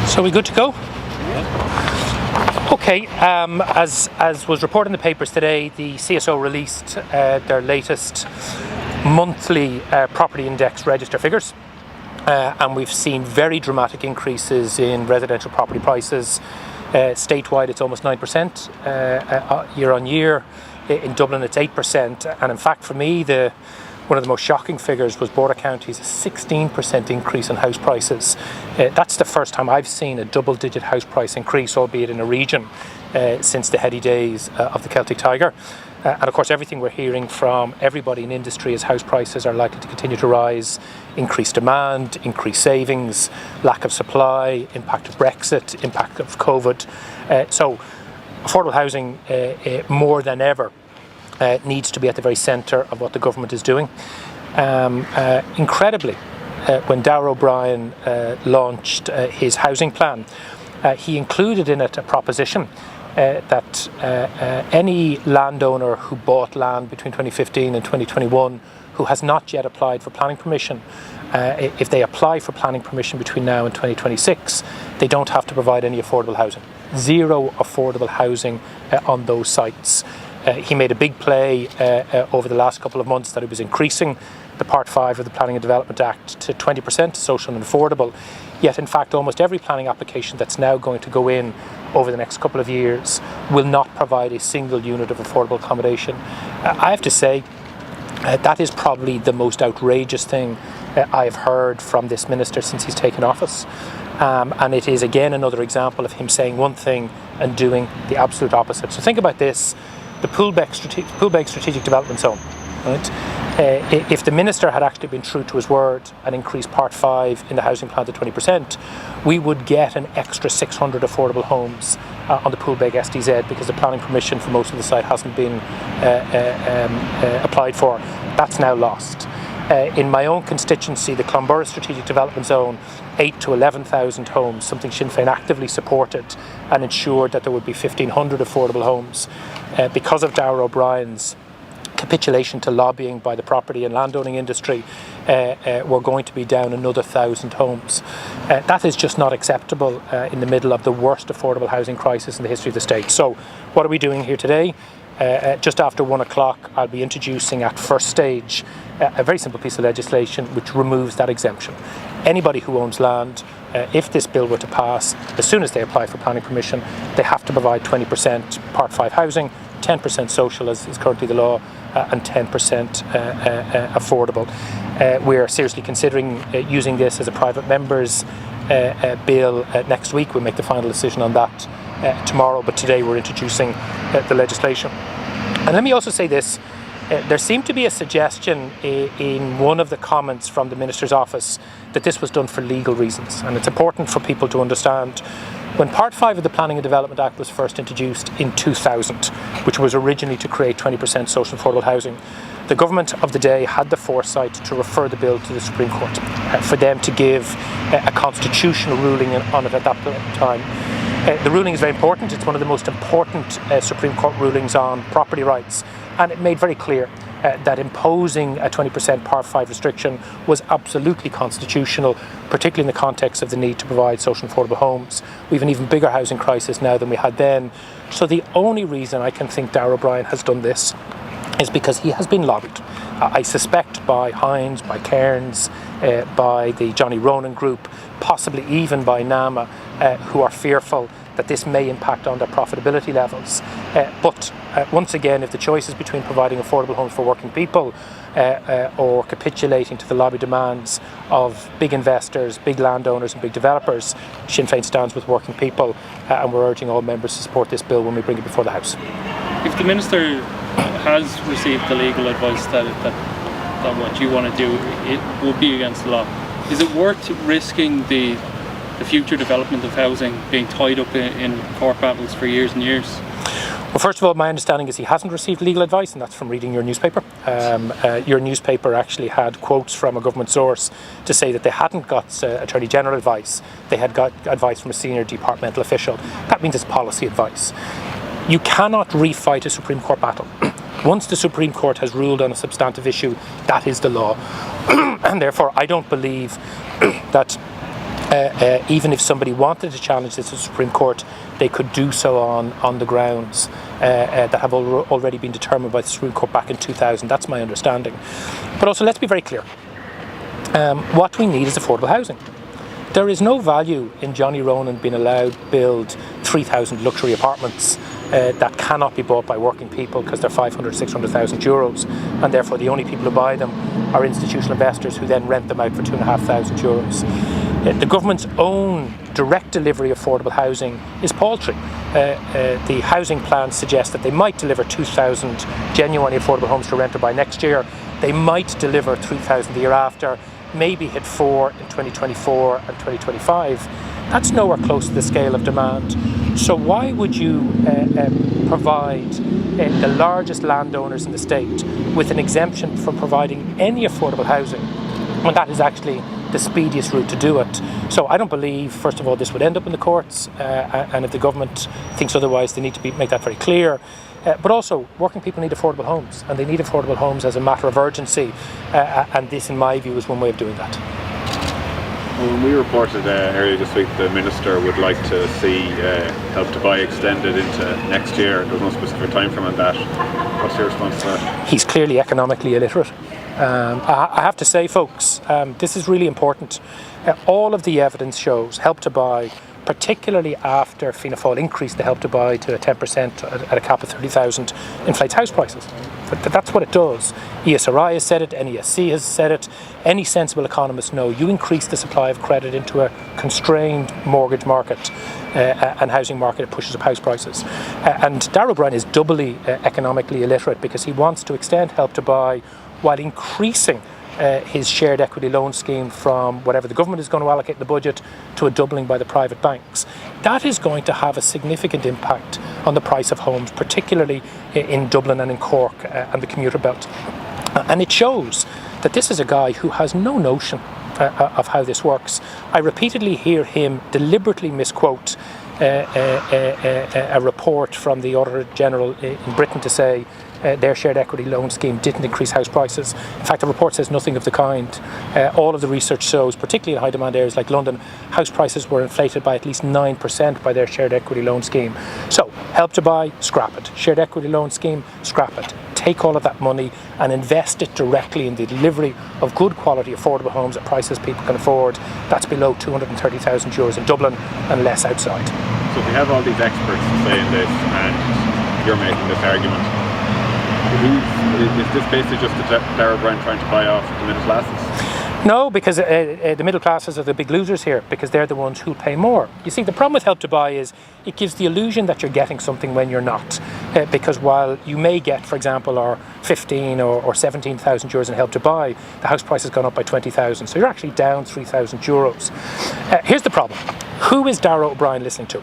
So we good to go? Okay, as was reported in the papers today, the CSO released their latest monthly property index register figures, and we've seen very dramatic increases in residential property prices. Statewide it's almost 9% year on year. In Dublin it's 8%, and in fact for me one of the most shocking figures was Border County's 16% increase in house prices. That's the first time I've seen a double-digit house price increase, albeit in a region, since the heady days of the Celtic Tiger. And of course everything we're hearing from everybody in industry is house prices are likely to continue to rise, increased demand, increased savings, lack of supply, impact of Brexit, impact of COVID. So affordable housing more than ever needs to be at the very centre of what the government is doing. Incredibly, when Darragh O'Brien launched his housing plan, he included in it a proposition that any landowner who bought land between 2015 and 2021 who has not yet applied for planning permission, if they apply for planning permission between now and 2026, they don't have to provide any affordable housing. Zero affordable housing on those sites. He made a big play over the last couple of months that he was increasing the Part 5 of the Planning and Development Act to 20% social and affordable. Yet in fact almost every planning application that's now going to go in over the next couple of years will not provide a single unit of affordable accommodation. I have to say that is probably the most outrageous thing I have heard from this minister since he's taken office. And it is again another example of him saying one thing and doing the absolute opposite. So think about this. The Poolbeg Strategic Development Zone, right? If the minister had actually been true to his word and increased Part 5 in the housing plan to 20%, we would get an extra 600 affordable homes on the Poolbeg SDZ, because the planning permission for most of the site hasn't been applied for. That's now lost. In my own constituency, the Clonburris Strategic Development Zone, 8,000 to 11,000 homes, something Sinn Féin actively supported and ensured that there would be 1,500 affordable homes. Because of Darragh O'Brien's capitulation to lobbying by the property and landowning industry, we're going to be down another 1,000 homes. That is just not acceptable in the middle of the worst affordable housing crisis in the history of the state. So what are we doing here today? Just after 1 o'clock, I'll be introducing at first stage a very simple piece of legislation which removes that exemption. Anybody who owns land, if this bill were to pass, as soon as they apply for planning permission, they have to provide 20% Part 5 housing, 10% social as is currently the law, and 10% affordable. We're seriously considering using this as a private member's bill next week. We'll make the final decision on that tomorrow, but today we're introducing the legislation. And let me also say this. There seemed to be a suggestion in one of the comments from the Minister's office that this was done for legal reasons, and it's important for people to understand. When Part 5 of the Planning and Development Act was first introduced in 2000, which was originally to create 20% social and affordable housing, the government of the day had the foresight to refer the bill to the Supreme Court for them to give a constitutional ruling on it at that time. The ruling is very important. It's one of the most important Supreme Court rulings on property rights, and it made very clear that imposing a 20% Part 5 restriction was absolutely constitutional, particularly in the context of the need to provide social and affordable homes. We have an even bigger housing crisis now than we had then. So the only reason I can think Darragh O'Brien has done this is because he has been lobbied. I suspect by Hines, by Cairns, by the Johnny Ronan Group, possibly even by NAMA, who are fearful that this may impact on their profitability levels. But once again, if the choice is between providing affordable homes for working people or capitulating to the lobby demands of big investors, big landowners and big developers, Sinn Féin stands with working people, and we're urging all members to support this bill when we bring it before the House. If the Minister has received the legal advice that what you want to do it will be against the law, is it worth risking the future development of housing being tied up in court battles for years and years? Well, first of all, my understanding is he hasn't received legal advice, and that's from reading your newspaper. Your newspaper actually had quotes from a government source to say that they hadn't got Attorney General advice, they had got advice from a senior departmental official. That means it's policy advice. You cannot refight a Supreme Court battle. Once the Supreme Court has ruled on a substantive issue, that is the law. And therefore, I don't believe that even if somebody wanted to challenge this at the Supreme Court, they could do so on the grounds that have already been determined by the Supreme Court back in 2000. That's my understanding. But also, let's be very clear. What we need is affordable housing. There is no value in Johnny Ronan being allowed to build 3,000 luxury apartments that cannot be bought by working people because they're 500,000, 600,000 euros, and therefore the only people who buy them are institutional investors who then rent them out for 2,500 euros. The government's own direct delivery of affordable housing is paltry. The housing plan suggests that they might deliver 2,000 genuinely affordable homes to rent or buy next year. They might deliver 3,000 the year after, maybe hit 4 in 2024 and 2025. That's nowhere close to the scale of demand. So why would you provide the largest landowners in the state with an exemption from providing any affordable housing when that is actually the speediest route to do it? So I don't believe, first of all, this would end up in the courts, and if the government thinks otherwise, they need to make that very clear. But also, working people need affordable homes, and they need affordable homes as a matter of urgency, and this, in my view, is one way of doing that. Well, when we reported earlier this week, the Minister would like to see Help to Buy extended into next year. There's no specific time frame on that. What's your response to that? He's clearly economically illiterate. I have to say, folks, this is really important. All of the evidence shows Help to Buy, particularly after Fianna Fáil increased the Help to Buy to 10% at a cap of 30,000, inflates house prices. That's what it does. ESRI has said it, NESC has said it. Any sensible economists know you increase the supply of credit into a constrained mortgage market and housing market, it pushes up house prices. And Darragh O'Brien is doubly economically illiterate because he wants to extend Help to Buy while increasing his shared equity loan scheme from whatever the government is going to allocate in the budget to a doubling by the private banks. That is going to have a significant impact on the price of homes, particularly in Dublin and in Cork and the commuter belt. And it shows that this is a guy who has no notion of how this works. I repeatedly hear him deliberately misquote a report from the Auditor General in Britain to say their shared equity loan scheme didn't increase house prices. In fact, the report says nothing of the kind. All of the research shows, particularly in high demand areas like London, house prices were inflated by at least 9% by their shared equity loan scheme. So, Help to Buy, scrap it. Shared equity loan scheme, scrap it. Take all of that money and invest it directly in the delivery of good quality affordable homes at prices people can afford. That's below 230,000 euros in Dublin and less outside. So if we have all these experts saying this and you're making this argument, is this basically just Darragh O'Brien trying to buy off the middle classes? No, because the middle classes are the big losers here because they're the ones who'll pay more. You see, the problem with Help to Buy is it gives the illusion that you're getting something when you're not. Because while you may get, for example, or 15 or 17,000 euros in Help to Buy, the house price has gone up by 20,000. So you're actually down 3,000 euros. Here's the problem. Who is Darragh O'Brien listening to?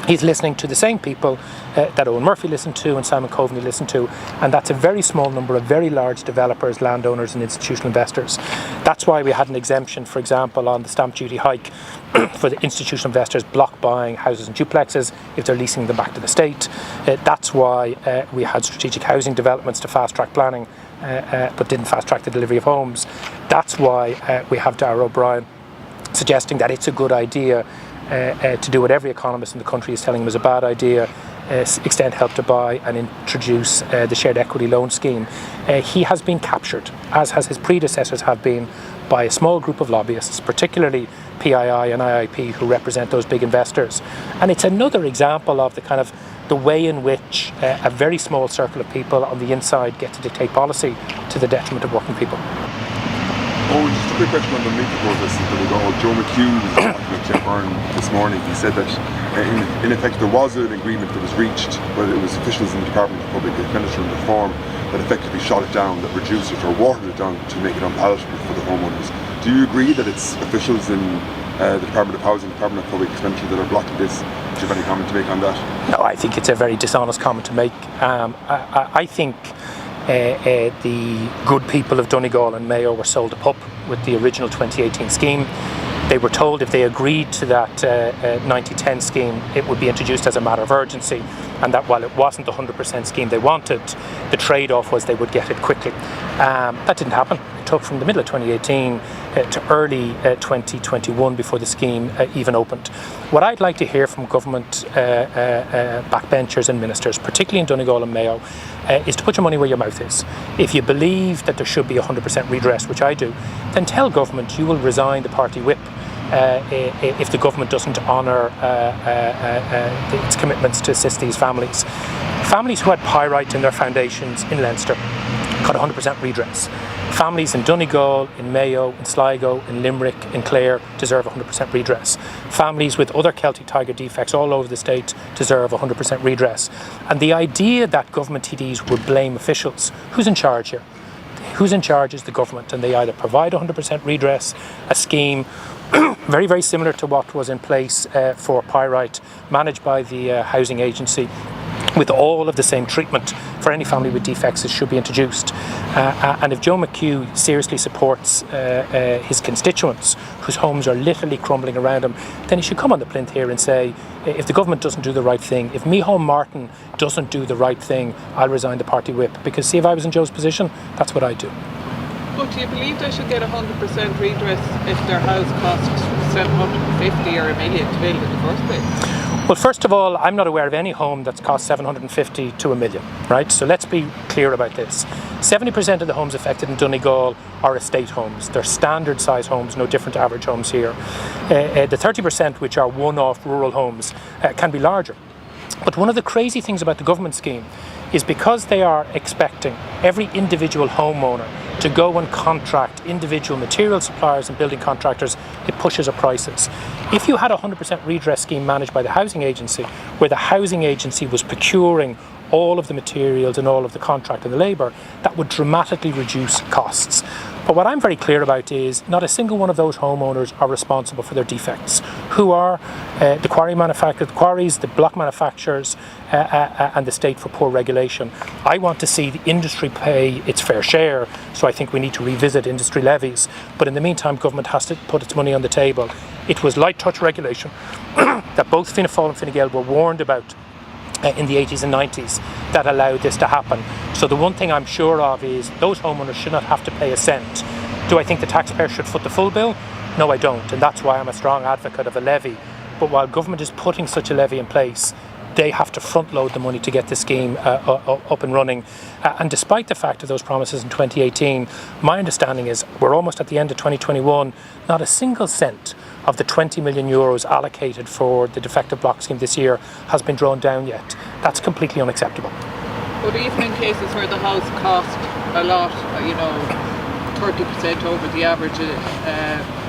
He's listening to the same people that Owen Murphy listened to and Simon Coveney listened to, and that's a very small number of very large developers, landowners and institutional investors. That's why we had an exemption, for example, on the stamp duty hike for the institutional investors block buying houses and duplexes if they're leasing them back to the state. That's why we had strategic housing developments to fast-track planning, but didn't fast-track the delivery of homes. That's why we have Darragh O'Brien suggesting that it's a good idea to do what every economist in the country is telling him is a bad idea, extend Help to Buy and introduce the shared equity loan scheme. He has been captured, as has his predecessors have been, by a small group of lobbyists, particularly PII and IIP, who represent those big investors. And it's another example of the way in which a very small circle of people on the inside get to dictate policy to the detriment of working people. Oh, just a quick question on the media protest that we got. Joe McHugh was talking with Jeff Byrne this morning. He said that in effect there was an agreement that was reached, whether it was officials in the Department of Public Expenditure and Reform, that effectively shot it down, that reduced it or watered it down to make it unpalatable for the homeowners. Do you agree that it's officials in the Department of Housing, Department of Public Expenditure that are blocking this? Do you have any comment to make on that? No, I think it's a very dishonest comment to make. I think the good people of Donegal and Mayo were sold a pup with the original 2018 scheme. They were told if they agreed to that 90-10 scheme, it would be introduced as a matter of urgency, and that while it wasn't the 100% scheme they wanted, the trade-off was they would get it quickly. That didn't happen. took from the middle of 2018 to early 2021 before the scheme even opened. What I'd like to hear from government backbenchers and ministers, particularly in Donegal and Mayo, is to put your money where your mouth is. If you believe that there should be 100% redress, which I do, then tell government you will resign the party whip if the government doesn't honour its commitments to assist these families. Families who had pyrite in their foundations in Leinster got 100% redress. Families in Donegal, in Mayo, in Sligo, in Limerick, in Clare deserve 100% redress. Families with other Celtic Tiger defects all over the state deserve 100% redress. And the idea that government TDs would blame officials, who's in charge here? Who's in charge is the government, and they either provide 100% redress, a scheme very, very similar to what was in place for pyrite, managed by the housing agency, with all of the same treatment for any family with defects that should be introduced. And if Joe McHugh seriously supports his constituents, whose homes are literally crumbling around him, then he should come on the plinth here and say, if the government doesn't do the right thing, if Micheál Martin doesn't do the right thing, I'll resign the party whip. Because see, if I was in Joe's position, that's what I'd do. But do you believe they should get 100% redress if their house costs 750 or $1 million to build in the first place? Well, first of all, I'm not aware of any home that's cost 750 to $1 million, right? So let's be clear about this. 70% of the homes affected in Donegal are estate homes. They're standard size homes, no different to average homes here. The 30%, which are one-off rural homes, can be larger. But one of the crazy things about the government scheme is because they are expecting every individual homeowner to go and contract individual material suppliers and building contractors, it pushes up prices. If you had a 100% redress scheme managed by the housing agency, where the housing agency was procuring all of the materials and all of the contract and the labour, that would dramatically reduce costs. But what I'm very clear about is not a single one of those homeowners are responsible for their defects. Who are the quarry manufacturers, the quarries, the block manufacturers, and the state for poor regulation. I want to see the industry pay its fair share, so I think we need to revisit industry levies. But in the meantime, government has to put its money on the table. It was light touch regulation that both Fianna Fáil and Fine Gael were warned about in the 80s and 90s that allowed this to happen. So the one thing I'm sure of is those homeowners should not have to pay a cent. Do I think the taxpayer should foot the full bill? No, I don't, and that's why I'm a strong advocate of a levy. But while government is putting such a levy in place, they have to front load the money to get the scheme up and running. And despite the fact of those promises in 2018, my understanding is we're almost at the end of 2021, not a single cent of the 20 million euros allocated for the defective block scheme this year has been drawn down yet. That's completely unacceptable. But even in cases where the house cost a lot, 30% over the average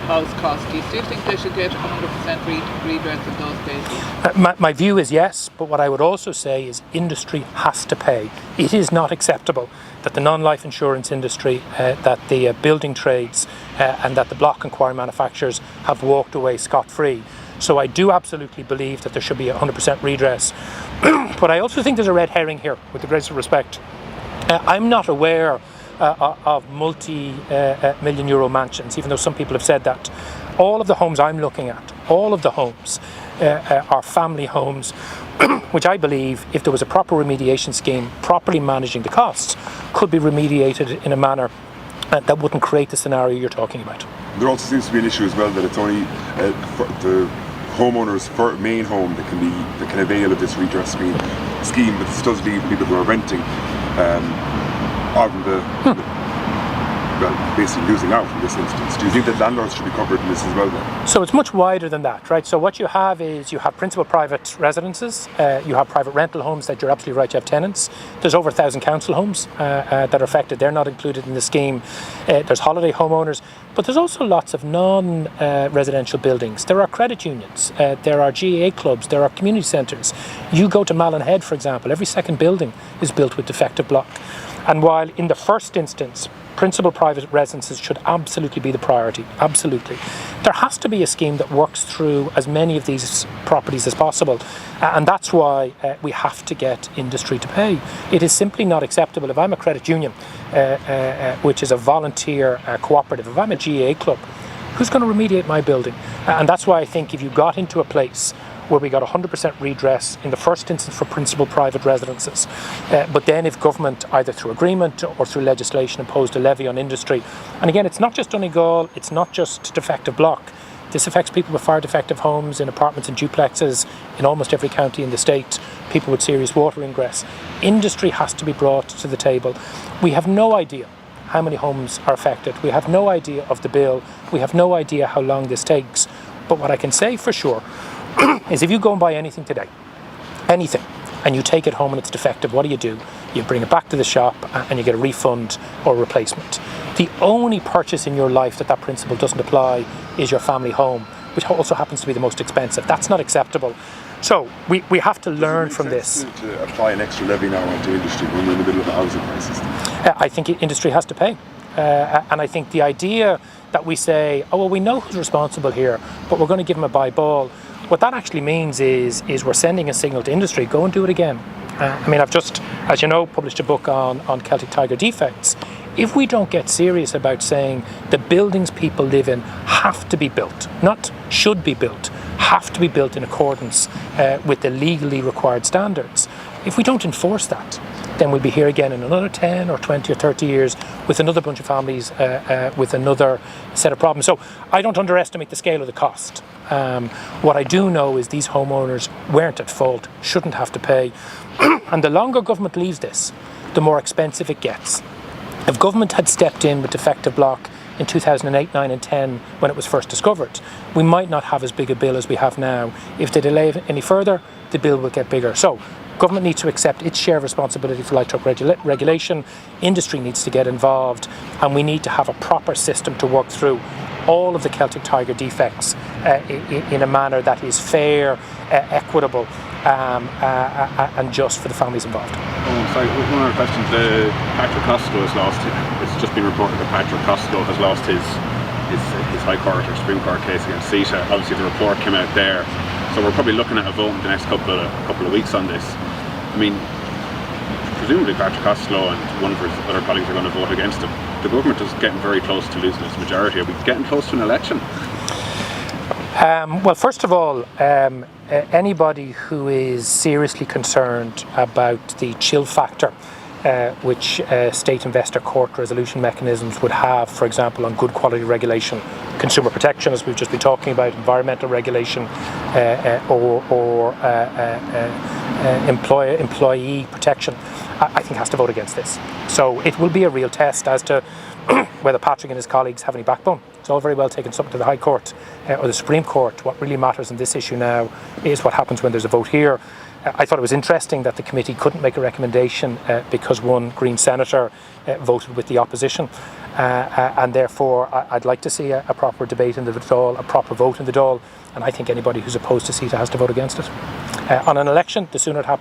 house cost, do you still think they should get 100% redress in those cases? My view is yes, but what I would also say is industry has to pay. It is not acceptable that the non-life insurance industry, that the building trades and that the block and quarry manufacturers have walked away scot-free. So I do absolutely believe that there should be 100% redress. But I also think there's a red herring here, with the greatest respect. I'm not aware of multi-million euro mansions, even though some people have said that. All of the homes I'm looking at, all of the homes are family homes, which I believe, if there was a proper remediation scheme, properly managing the costs, could be remediated in a manner that wouldn't create the scenario you're talking about. There also seems to be an issue as well that it's only the homeowner's main home that can avail of this redress scheme, but this does leave people who are renting basically losing out in this instance. Do you think that landlords should be covered in this as well then? So it's much wider than that, right? So what you have is you have principal private residences, you have private rental homes that you're absolutely right, you have tenants. There's over 1,000 council homes that are affected. They're not included in the scheme. There's holiday homeowners, but there's also lots of non-residential buildings. There are credit unions, there are GAA clubs, there are community centres. You go to Malin Head, for example, every second building is built with defective block. And while in the first instance, principal private residences should absolutely be the priority, absolutely, there has to be a scheme that works through as many of these properties as possible. And that's why we have to get industry to pay. It is simply not acceptable. If I'm a credit union, which is a volunteer cooperative, if I'm a GAA club, who's going to remediate my building? And that's why I think if you got into a place where we got 100% redress in the first instance for principal private residences. But then if government, either through agreement or through legislation, imposed a levy on industry, and again, it's not just Donegal, it's not just defective block. This affects people with fire defective homes, in apartments and duplexes, in almost every county in the state, people with serious water ingress. Industry has to be brought to the table. We have no idea how many homes are affected. We have no idea of the bill. We have no idea how long this takes. But what I can say for sure is if you go and buy anything today, anything, and you take it home and it's defective, what do? You bring it back to the shop and you get a refund or a replacement. The only purchase in your life that principle doesn't apply is your family home, which also happens to be the most expensive. That's not acceptable. So we have to learn from this. To apply an extra levy now onto industry when we're in the middle of a housing crisis. I think industry has to pay. And I think the idea that we say, oh, well, we know who's responsible here, but we're going to give them a bye ball. What that actually means is we're sending a signal to industry, go and do it again. I mean, I've just, as you know, published a book on Celtic Tiger defects. If we don't get serious about saying the buildings people live in have to be built, not should be built, have to be built in accordance with the legally required standards, if we don't enforce that, then we'll be here again in another 10 or 20 or 30 years with another bunch of families with another set of problems. So I don't underestimate the scale of the cost. What I do know is these homeowners weren't at fault, shouldn't have to pay. And the longer government leaves this, the more expensive it gets. If government had stepped in with defective block in 2008, 9 and 10 when it was first discovered, we might not have as big a bill as we have now. If they delay it any further, the bill will get bigger. So government needs to accept its share of responsibility for light truck regulation. Industry needs to get involved, and we need to have a proper system to work through all of the Celtic Tiger defects in a manner that is fair, equitable, and just for the families involved. Oh, sorry, one other question. Patrick Costello has lost, it's just been reported that Patrick Costello has lost his High Court or Supreme Court case against CETA. Obviously the report came out there, so we're probably looking at a vote in the next couple of weeks on this. I mean, presumably Patrick Costello and one of his other colleagues are going to vote against him. The government is getting very close to losing its majority. Are we getting close to an election? Well, first of all, anybody who is seriously concerned about the chill factor which state investor court resolution mechanisms would have, for example, on good quality regulation, consumer protection, as we've just been talking about, environmental regulation, or employee protection, I think has to vote against this. So it will be a real test as to whether Patrick and his colleagues have any backbone. It's all very well taking something to the High Court or the Supreme Court. What really matters in this issue now is what happens when there's a vote here. I thought it was interesting that the committee couldn't make a recommendation because one Green senator voted with the opposition, and therefore I'd like to see a proper debate in the Dáil, a proper vote in the Dáil, and I think anybody who's opposed to CETA has to vote against it. On an election, the sooner it happens